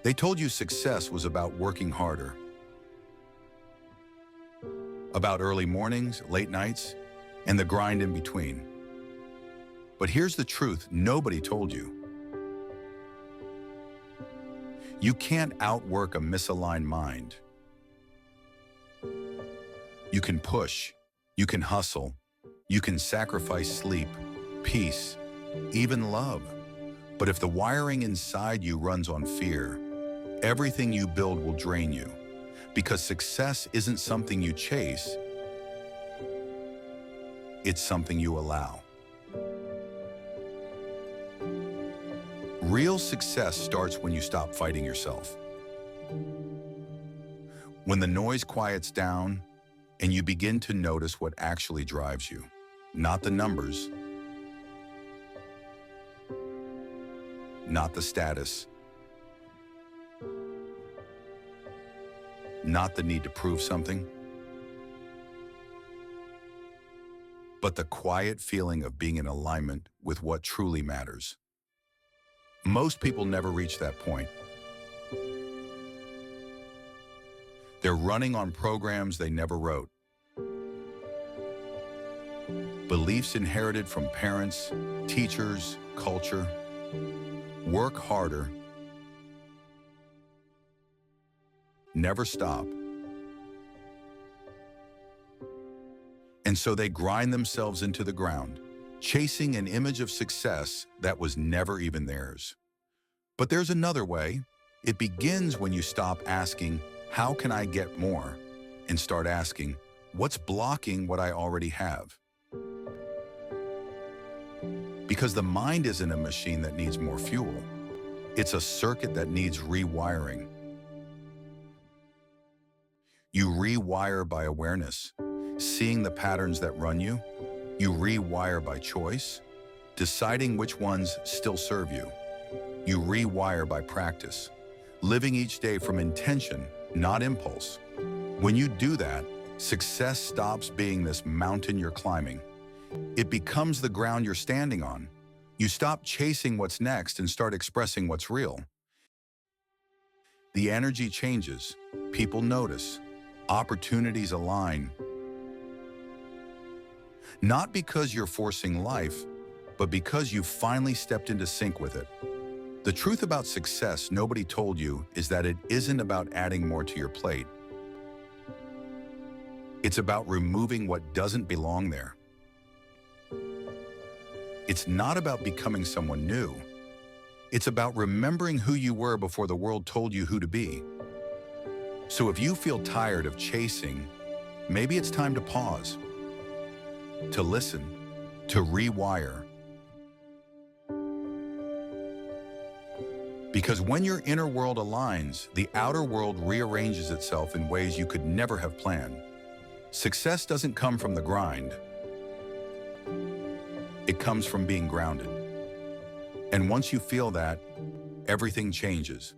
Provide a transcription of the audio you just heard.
They told you success was about working harder, about early mornings, late nights, and the grind in between. But here's the truth nobody told you. You can't outwork a misaligned mind. You can push, you can hustle, you can sacrifice sleep, peace, even love. But if the wiring inside you runs on fear, everything you build will drain you. Because success isn't something you chase, it's something you allow. Real success starts when you stop fighting yourself. When the noise quiets down and you begin to notice what actually drives you, not the numbers, not the status, not the need to prove something, but the quiet feeling of being in alignment with what truly matters. Most people never reach that point. They're running on programs they never wrote. Beliefs inherited from parents, teachers, culture. Work harder. Never stop. And so they grind themselves into the ground, chasing an image of success that was never even theirs. But there's another way. It begins when you stop asking, how can I get more? And start asking, what's blocking what I already have? Because the mind isn't a machine that needs more fuel. It's a circuit that needs rewiring. You rewire by awareness, seeing the patterns that run you. You rewire by choice, deciding which ones still serve you. You rewire by practice, living each day from intention, not impulse. When you do that, success stops being this mountain you're climbing. It becomes the ground you're standing on. You stop chasing what's next and start expressing what's real. The energy changes, people notice, opportunities align. Not because you're forcing life, but because you finally stepped into sync with it. The truth about success nobody told you is that it isn't about adding more to your plate. It's about removing what doesn't belong there. It's not about becoming someone new. It's about remembering who you were before the world told you who to be. So if you feel tired of chasing, maybe it's time to pause, to listen, to rewire. Because when your inner world aligns, the outer world rearranges itself in ways you could never have planned. Success doesn't come from the grind. It comes from being grounded. And once you feel that, everything changes.